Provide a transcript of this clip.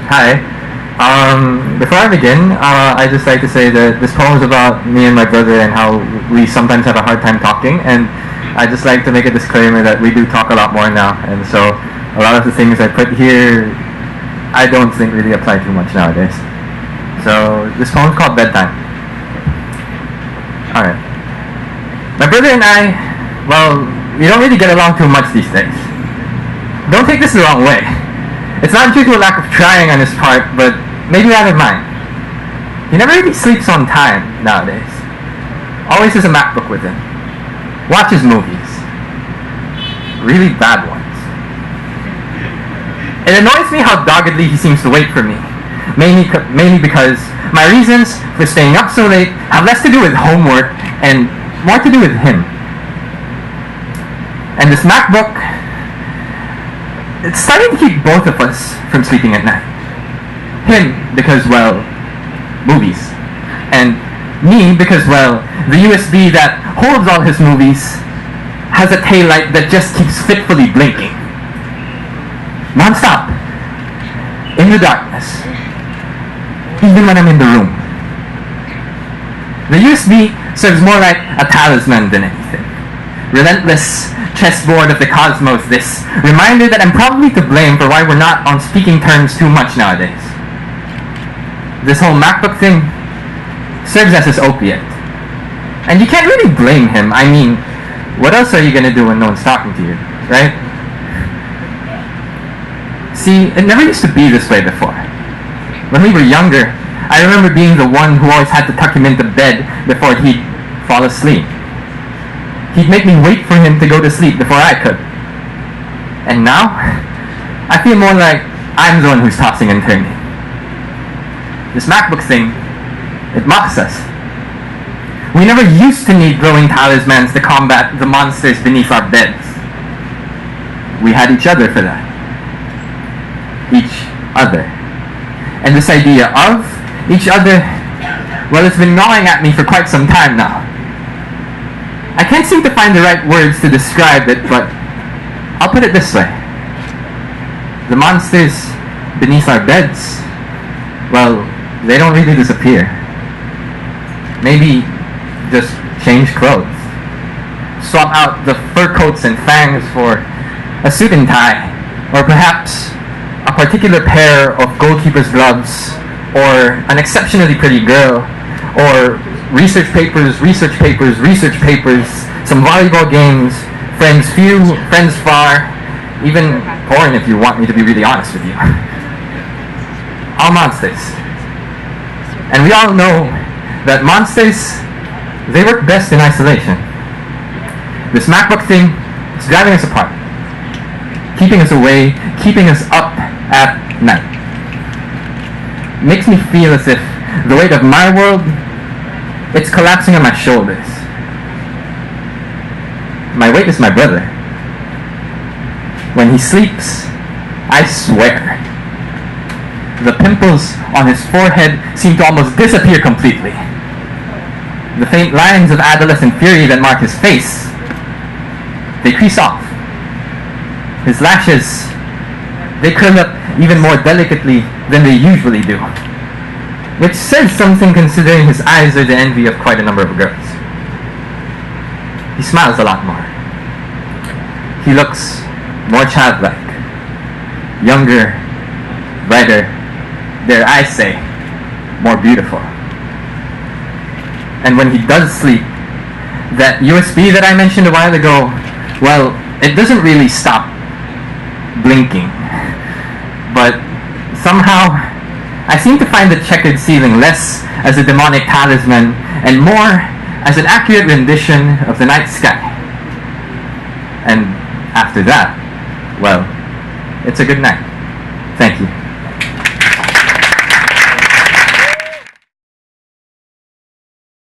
Hi. Before I begin, I'd just like to say that this poem is about me and my brother and how we sometimes have a hard time talking. And I'd just like to make a disclaimer that we do talk a lot more now. And so a lot of the things I put here, I don't think really apply too much nowadays. So this poem's called Bedtime. Alright. My brother and I, well, we don't really get along too much these days. Don't take this the wrong way. It's not due to a lack of trying on his part, but maybe rather mine. He never really sleeps on time nowadays. Always has a MacBook with him. Watches movies. Really bad ones. It annoys me how doggedly he seems to wait for me. Mainly because my reasons for staying up so late have less to do with homework and more to do with him. And this MacBook, it's starting to keep both of us from sleeping at night. Him, because, well, movies. And me, because, well, the USB that holds all his movies has a taillight that just keeps fitfully blinking. Non-stop. In the darkness. Even when I'm in the room. The USB serves more like a talisman than anything. Relentless chessboard of the cosmos, this reminder that I'm probably to blame for why we're not on speaking terms too much nowadays. This whole MacBook thing serves as his opiate. And you can't really blame him. I mean, what else are you gonna do when no one's talking to you, right? See, it never used to be this way before. When we were younger, I remember being the one who always had to tuck him into bed before he'd fall asleep. He'd make me wait for him to go to sleep before I could. And now, I feel more like I'm the one who's tossing and turning. This MacBook thing, it mocks us. We never used to need glowing talismans to combat the monsters beneath our beds. We had each other for that. Each other. And this idea of each other, well, it's been gnawing at me for quite some time now. I can't seem to find the right words to describe it, but I'll put it this way. The monsters beneath our beds, well, they don't really disappear. Maybe just change clothes. Swap out the fur coats and fangs for a suit and tie, or perhaps a particular pair of goalkeeper's gloves, or an exceptionally pretty girl, or research papers, some volleyball games, friends few, friends far, even porn if you want me to be really honest with you. All monsters. And we all know that monsters, they work best in isolation. This MacBook thing is driving us apart, keeping us away, keeping us up at night. Makes me feel as if the weight of my world, it's collapsing on my shoulders. My weight is my brother. When he sleeps, I swear, the pimples on his forehead seem to almost disappear completely. The faint lines of adolescent fury that mark his face, they crease off. His lashes, they curl up even more delicately than they usually do. Which says something considering his eyes are the envy of quite a number of girls. He smiles a lot more. He looks more childlike, younger, brighter, dare I say, more beautiful. And when he does sleep, that USB that I mentioned a while ago, well, it doesn't really stop blinking. But somehow, I seem to find the checkered ceiling less as a demonic talisman and more as an accurate rendition of the night sky. And after that, well, it's a good night. Thank you.